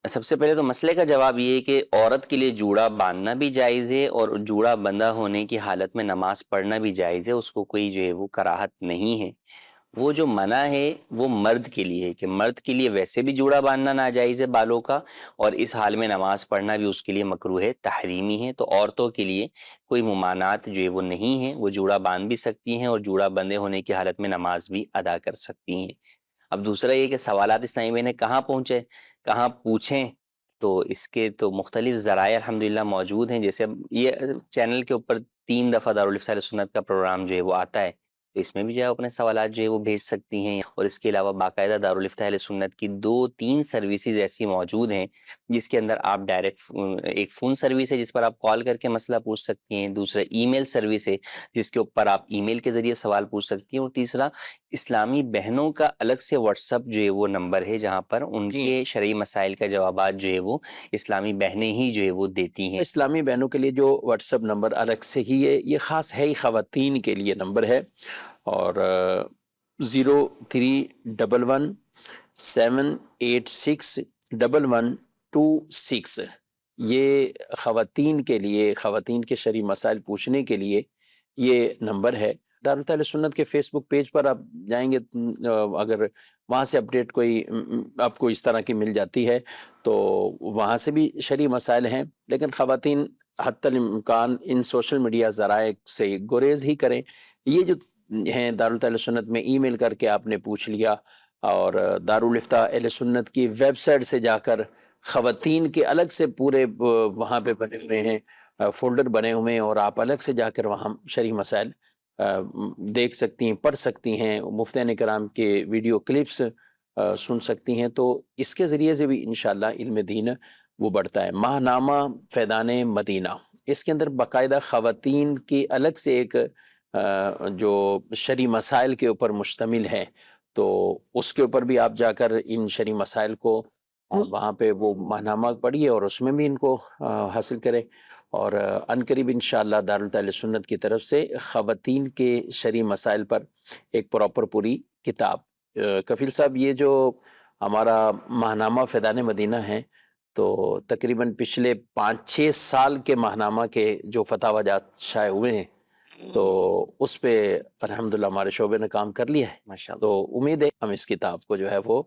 سب سے پہلے تو مسئلے کا جواب یہ ہے کہ عورت کے لیے جوڑا باندھنا بھی جائز ہے، اور جوڑا بندھا ہونے کی حالت میں نماز پڑھنا بھی جائز ہے، اس کو کوئی جو ہے وہ کراہت نہیں ہے۔ وہ جو منع ہے وہ مرد کے لیے ہے، کہ مرد کے لیے ویسے بھی جوڑا باندھنا ناجائز ہے بالوں کا، اور اس حال میں نماز پڑھنا بھی اس کے لیے مکروہ تحریمی ہے۔ تو عورتوں کے لیے کوئی ممانعات جو ہے وہ نہیں ہے، وہ جوڑا باندھ بھی سکتی ہیں اور جوڑا بندھے ہونے کی حالت میں نماز بھی ادا کر سکتی ہیں۔ اب دوسرا یہ کہ سوالات اسلامی میں نے کہاں پہنچے، کہاں پوچھیں، تو اس کے تو مختلف ذرائع الحمدللہ موجود ہیں۔ جیسے اب یہ چینل کے اوپر 3 دفعہ دارالفتہ اہل سنت کا پروگرام جو ہے وہ آتا ہے، تو اس میں بھی جو ہے اپنے سوالات جو ہے وہ بھیج سکتی ہیں، اور اس کے علاوہ باقاعدہ دارالفتہ اہل سنت کی 2-3 سروسز ایسی موجود ہیں جس کے اندر آپ ڈائریکٹ، ایک فون سروس ہے جس پر آپ کال کر کے مسئلہ پوچھ سکتی ہیں، دوسرا ای میل سروس ہے جس کے اوپر آپ ای میل کے ذریعے سوال پوچھ سکتی ہیں، اور تیسرا اسلامی بہنوں کا الگ سے واٹس ایپ جو ہے وہ نمبر ہے جہاں پر ان کے شرعی مسائل کا جوابات جو ہے وہ اسلامی بہنیں ہی جو ہے وہ دیتی ہیں۔ اسلامی بہنوں کے لیے جو واٹس ایپ نمبر الگ سے ہی ہے، یہ خاص ہے ہی خواتین کے لیے نمبر ہے، اور 0311786112 یہ خواتین کے لیے، خواتین کے شرعی مسائل پوچھنے کے لیے یہ نمبر ہے۔ دارالفتہ اہل سنت کے فیس بک پیج پر آپ جائیں گے، اگر وہاں سے اپڈیٹ کوئی آپ کو اس طرح کی مل جاتی ہے تو وہاں سے بھی شرعی مسائل ہیں، لیکن خواتین حتی الامکان ان سوشل میڈیا ذرائع سے گریز ہی کریں۔ یہ جو ہیں دارالفتہ اہل سنت میں ای میل کر کے آپ نے پوچھ لیا، اور دارالفتہ اہل سنت کی ویب سائٹ سے جا کر خواتین کے الگ سے پورے وہاں پہ بنے ہوئے ہیں، فولڈر بنے ہوئے ہیں، اور آپ الگ سے جا کر وہاں شرعی مسائل دیکھ سکتی ہیں، پڑھ سکتی ہیں، مفتیان کرام کے ویڈیو کلپس سن سکتی ہیں۔ تو اس کے ذریعے سے بھی انشاءاللہ علم دین وہ بڑھتا ہے۔ ماہنامہ فیضان مدینہ، اس کے اندر باقاعدہ خواتین کی الگ سے ایک جو شرعی مسائل کے اوپر مشتمل ہے، تو اس کے اوپر بھی آپ جا کر ان شرعی مسائل کو وہاں پہ وہ ماہنامہ پڑھیے اور اس میں بھی ان کو حاصل کریں، اور عنقریب انشاءاللہ دارالفتہ اہل سنت کی طرف سے خواتین کے شرعی مسائل پر ایک پراپر پوری کتاب۔ کفیل صاحب، یہ جو ہمارا ماہنامہ فیضان مدینہ ہے، تو تقریباً پچھلے 5-6 سال کے ماہنامہ کے جو فتاوی جات شائع ہوئے ہیں، تو اس پہ الحمدللہ ہمارے شعبے نے کام کر لیا ہے ماشاءاللہ۔ تو امید ہے ہم اس کتاب کو جو ہے وہ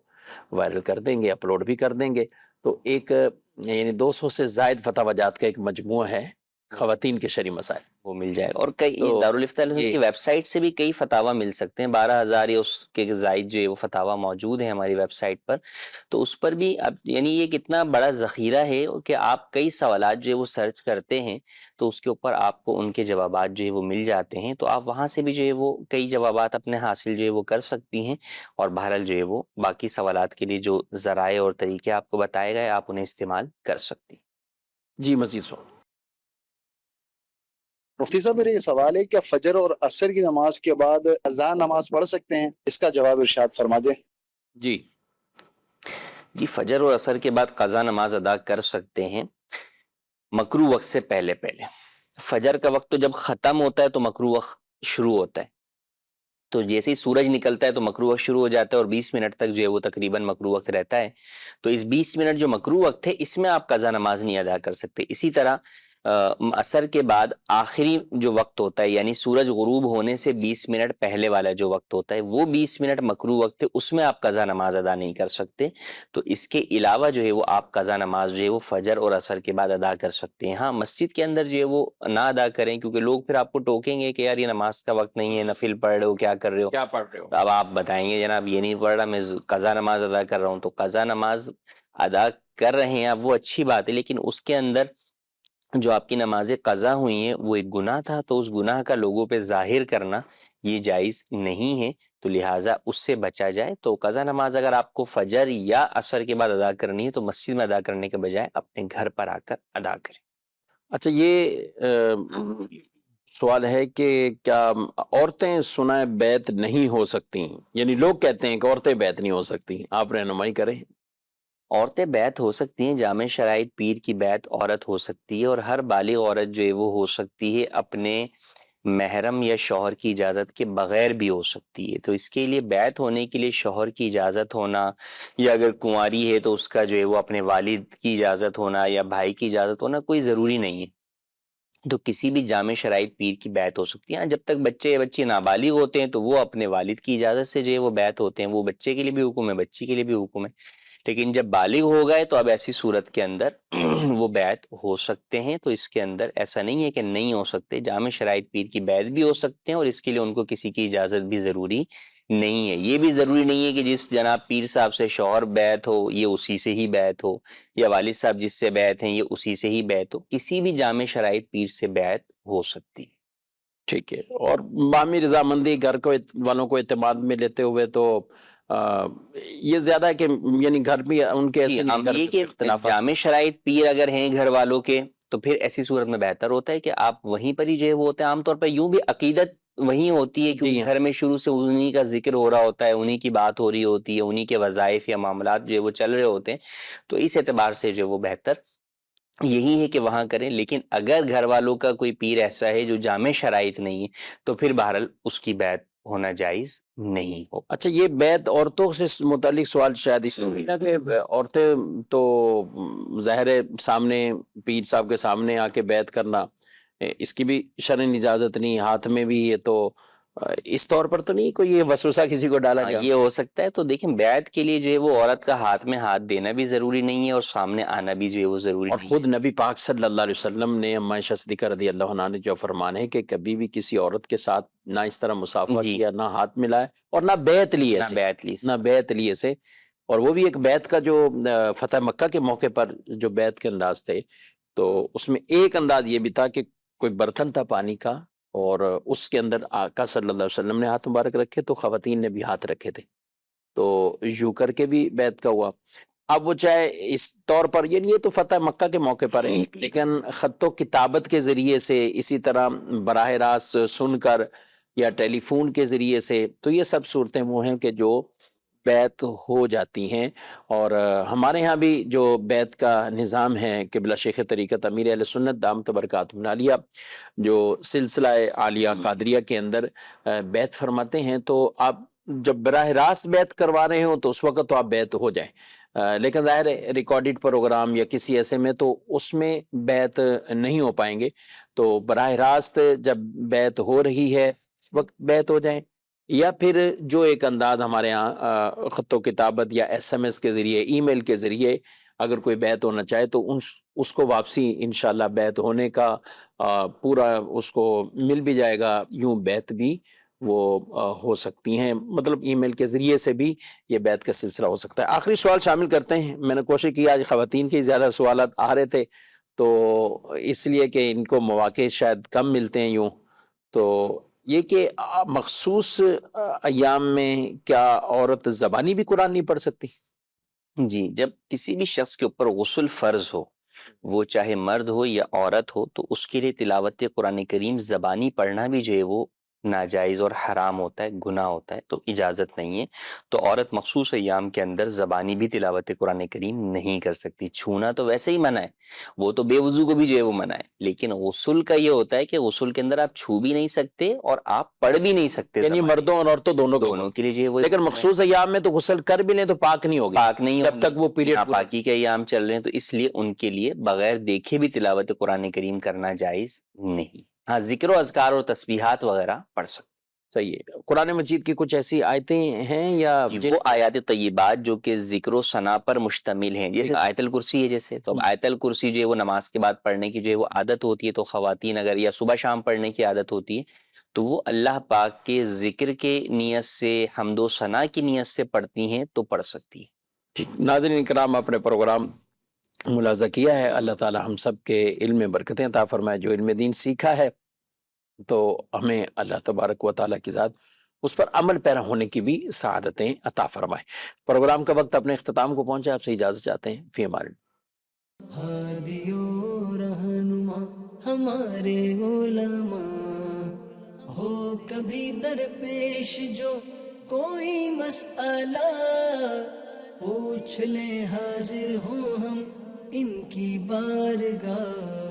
وائرل کر دیں گے، اپلوڈ بھی کر دیں گے۔ تو ایک یعنی 200 سے زائد فتاوی جات کا ایک مجموعہ ہے خواتین کے شرعی مسائل، وہ مل جائے، اور کئی تو دارالفتہ کی ویب سائٹ سے بھی کئی فتاوی مل سکتے ہیں، 12,000 یا اس کے زائد جو ہے وہ فتاوی موجود ہیں ہماری ویب سائٹ پر، تو اس پر بھی اب یعنی یہ کتنا بڑا ذخیرہ ہے کہ آپ کئی سوالات جو ہے وہ سرچ کرتے ہیں تو اس کے اوپر آپ کو ان کے جوابات جو ہے وہ مل جاتے ہیں، تو آپ وہاں سے بھی جو ہے وہ کئی جوابات اپنے حاصل جو ہے وہ کر سکتی ہیں، اور بہرحال جو ہے وہ باقی سوالات کے لیے جو ذرائع اور طریقے آپ کو بتائے گئے آپ انہیں استعمال کر سکتی ہیں۔ جی مزید سو مفتی صاحب، میرا یہ سوال ہے، کیا فجر اور عصر کی نماز کے بعد اذان نماز پڑھ سکتے ہیں؟ اس کا جواب ارشاد فرما دیں۔ جی، فجر اور عصر کے بعد قضا نماز ادا کر سکتے ہیں، مکروہ وقت سے پہلے۔ فجر کا وقت تو جب ختم ہوتا ہے تو مکروہ وقت شروع ہوتا ہے، تو جیسے ہی سورج نکلتا ہے تو مکروہ وقت شروع ہو جاتا ہے، اور 20 منٹ تک جو ہے وہ تقریباً مکروہ وقت رہتا ہے، تو اس 20 منٹ جو مکروہ وقت ہے اس میں آپ قضا نماز نہیں ادا کر سکتے۔ اسی طرح عصر کے بعد آخری جو وقت ہوتا ہے، یعنی سورج غروب ہونے سے 20 منٹ پہلے والا جو وقت ہوتا ہے، وہ 20 منٹ مکروہ وقت ہے، اس میں آپ قضا نماز ادا نہیں کر سکتے۔ تو اس کے علاوہ جو ہے وہ آپ قضا نماز جو ہے وہ فجر اور عصر کے بعد ادا کر سکتے ہیں۔ ہاں، مسجد کے اندر جو ہے وہ نہ ادا کریں، کیونکہ لوگ پھر آپ کو ٹوکیں گے کہ یار یہ نماز کا وقت نہیں ہے، نفل پڑھ رہے ہو، کیا کر رہے ہو، کیا پڑھ رہے ہو؟ اب آپ بتائیں گے جناب یہ نہیں پڑھ رہا، میں قضا نماز ادا کر رہا ہوں۔ تو قضا نماز ادا کر رہے ہیں آپ وہ اچھی بات ہے، لیکن اس کے اندر جو آپ کی نمازیں قضا ہوئی ہیں وہ ایک گناہ تھا، تو اس گناہ کا لوگوں پہ ظاہر کرنا یہ جائز نہیں ہے، تو لہٰذا اس سے بچا جائے۔ تو قضا نماز اگر آپ کو فجر یا عصر کے بعد ادا کرنی ہے تو مسجد میں ادا کرنے کے بجائے اپنے گھر پر آ کر ادا کریں۔ اچھا، یہ سوال ہے کہ کیا عورتیں سنائے بیت نہیں ہو سکتی؟ یعنی لوگ کہتے ہیں کہ عورتیں بیت نہیں ہو سکتی، آپ رہنمائی کریں۔ عورتیں بیت ہو سکتی ہیں، جامع شرائط پیر کی بیت عورت ہو سکتی ہے، اور ہر بالغ عورت جو ہے وہ ہو سکتی ہے، اپنے محرم یا شوہر کی اجازت کے بغیر بھی ہو سکتی ہے۔ تو اس کے لیے بیت ہونے کے لیے شوہر کی اجازت ہونا، یا اگر کنواری ہے تو اس کا جو ہے وہ اپنے والد کی اجازت ہونا یا بھائی کی اجازت ہونا کوئی ضروری نہیں ہے۔ تو کسی بھی جامع شرائط پیر کی بیت ہو سکتی ہے۔ ہاں، جب تک بچے یا بچی نابالغ ہوتے ہیں تو وہ اپنے والد کی اجازت سے جو ہے وہ بیت ہوتے ہیں، وہ بچے کے لیے بھی حکم ہے، بچی کے لیے بھی حکم ہے۔ لیکن جب بالغ ہو گئے تو اب ایسی صورت کے اندر وہ بیت ہو سکتے ہیں۔ تو اس کے اندر ایسا نہیں ہے کہ نہیں ہو سکتے، جامع شرائط پیر کی بیت بھی ہو سکتے ہیں، اور اس کے لیے ان کو کسی کی اجازت بھی ضروری نہیں ہے۔ یہ بھی ضروری نہیں ہے کہ جس جناب پیر صاحب سے شوہر بیت ہو یہ اسی سے ہی بیت ہو، یا والد صاحب جس سے بیت ہیں یہ اسی سے ہی بیت ہو، کسی بھی جامع شرائط پیر سے بیت ہو سکتی ہے۔ ٹھیک ہے، اور باہمی رضامندی گھر کو والوں کو اعتماد میں لیتے ہوئے تو یہ زیادہ ہے کہ یعنی گھر بھی ان کے ایسے نہیں، ہم گھر یہ پہ کہ اختلافات۔ جامع شرائط پیر اگر ہیں گھر والوں کے تو پھر ایسی صورت میں بہتر ہوتا ہے کہ آپ وہیں پر ہی جو ہے وہ ہوتے ہیں۔ عام طور پر یوں بھی عقیدت وہیں ہوتی ہے کیونکہ گھر میں شروع سے انہی کا ذکر ہو رہا ہوتا ہے، انہی کی بات ہو رہی ہوتی ہے، انہی کے وظائف یا معاملات جو ہے وہ چل رہے ہوتے ہیں، تو اس اعتبار سے جو وہ بہتر یہی ہے کہ وہاں کریں۔ لیکن اگر گھر والوں کا کوئی پیر ایسا ہے جو جامع شرائط نہیں ہے تو پھر بہرحال اس کی بیعت ہونا جائز نہیں ہو۔ اچھا، یہ بیت عورتوں سے متعلق سوال شاید اس لیے نا کہ عورتیں تو ظاہر ہے سامنے پیر صاحب کے سامنے آ کے بیت کرنا اس کی بھی شرعی اجازت نہیں، ہاتھ میں بھی یہ تو اس طور پر تو نہیں کوئی یہ وسوسہ کسی کو ڈالا گیا؟ یہ ہو سکتا ہے۔ تو دیکھیں بیعت کے لیے جو ہے وہ عورت کا ہاتھ میں ہاتھ دینا بھی ضروری نہیں ہے اور سامنے آنا بھی جو ہے وہ ضروری اور نہیں خود نبی پاک صلی اللہ علیہ وسلم نے اما عائشہ صدیقہ رضی اللہ عنہا نے جو فرمان ہے کہ کبھی بھی کسی عورت کے ساتھ نہ اس طرح مصافحہ جی، کیا، نہ ہاتھ ملائے اور نہ بیعت لیے نہ سے، بیعت لی نہ بیعت لیے سے۔ اور وہ بھی ایک بیعت کا جو فتح مکہ کے موقع پر جو بیعت کے انداز تھے، تو اس میں ایک انداز یہ بھی تھا کہ کوئی برتن تھا پانی کا اور اس کے اندر آقا صلی اللہ علیہ وسلم نے ہاتھ مبارک رکھے تو خواتین نے بھی ہاتھ رکھے تھے، تو یوں کر کے بھی بیعت کا ہوا۔ اب وہ چاہے اس طور پر، یعنی یہ تو فتح مکہ کے موقع پر ہے، لیکن خط و کتابت کے ذریعے سے، اسی طرح براہ راست سن کر یا ٹیلی فون کے ذریعے سے، تو یہ سب صورتیں وہ ہیں کہ جو بیعت ہو جاتی ہیں۔ اور ہمارے ہاں بھی جو بیعت کا نظام ہے، قبلہ شیخ طریقت امیر اہل سنت دامت برکاتہم العالیہ جو سلسلہ عالیہ قادریہ کے اندر بیعت فرماتے ہیں، تو آپ جب براہ راست بیعت کروا رہے ہوں تو اس وقت تو آپ بیعت ہو جائیں، لیکن ظاہر ہے ریکارڈڈ پروگرام یا کسی ایسے میں تو اس میں بیعت نہیں ہو پائیں گے، تو براہ راست جب بیعت ہو رہی ہے اس وقت بیعت ہو جائیں، یا پھر جو ایک انداز ہمارے ہاں خط و کتابت یا ایس ایم ایس کے ذریعے، ای میل کے ذریعے اگر کوئی بیعت ہونا چاہے تو اس کو واپسی انشاءاللہ بیعت ہونے کا پورا اس کو مل بھی جائے گا، یوں بیعت بھی وہ ہو سکتی ہیں، مطلب ای میل کے ذریعے سے بھی یہ بیعت کا سلسلہ ہو سکتا ہے۔ آخری سوال شامل کرتے ہیں، میں نے کوشش کی آج خواتین کے زیادہ سوالات آ رہے تھے تو اس لیے کہ ان کو مواقع شاید کم ملتے ہیں، یوں تو یہ کہ مخصوص ایام میں کیا عورت زبانی بھی قرآن نہیں پڑھ سکتی؟ جی، جب کسی بھی شخص کے اوپر غسل فرض ہو، وہ چاہے مرد ہو یا عورت ہو، تو اس کے لیے تلاوت قرآن کریم زبانی پڑھنا بھی جو ہے وہ ناجائز اور حرام ہوتا ہے، گناہ ہوتا ہے، تو اجازت نہیں ہے۔ تو عورت مخصوص ایام کے اندر زبانی بھی تلاوت قرآن کریم نہیں کر سکتی۔ چھونا تو ویسے ہی منع ہے، وہ تو بے وضو کو بھی جو ہے وہ منع ہے، لیکن غسل کا یہ ہوتا ہے کہ غسل کے اندر آپ چھو بھی نہیں سکتے اور آپ پڑھ بھی نہیں سکتے، یعنی مردوں اور عورتوں دونوں کے لیے جو ہے وہ، لیکن مخصوص ایام میں تو غسل کر بھی لیں تو پاک نہیں ہوگی، پاک نہیں جب تک وہ پیریڈ ناپاکی کے ایام چل رہے ہیں، تو اس لیے ان کے لیے بغیر دیکھے بھی تلاوت قرآن کریم کرنا جائز نہیں۔ ہاں، ذکر و اذکار اور تسبیحات وغیرہ پڑھ سکتے۔ صحیح ہے۔ قرآن مجید کی کچھ ایسی آیتیں ہیں یا وہ آیات طیبات جو کہ ذکر و ثنا پر مشتمل ہیں، جیسے آیت الکرسی ہے، جیسے تو اب آیت الکرسی جو ہے وہ نماز کے بعد پڑھنے کی جو ہے وہ عادت ہوتی ہے، تو خواتین اگر یا صبح شام پڑھنے کی عادت ہوتی ہے تو وہ اللہ پاک کے ذکر کے نیت سے، حمد و ثنا کی نیت سے پڑھتی ہیں تو پڑھ سکتی ہیں۔ ناظرین کرام، اپنے پروگرام ملاحظہ کیا ہے، اللہ تعالی ہم سب کے علم میں برکتیں عطا فرمائے. جو علم دین سیکھا ہے تو ہمیں اللہ تبارک و تعالیٰ کی ذات اس پر عمل پیرا ہونے کی بھی سعادتیں عطا فرمائے. پروگرام کا وقت اپنے اختتام کو پہنچا، آپ سے اجازت چاہتے ہیں. فی امان اللہ. ہادی و رہنما ہمارے علماء، ہو کبھی درپیش جو کوئی مسئلہ، پوچھ لیں حاضر ہوں ہم ان کی بارگاہ.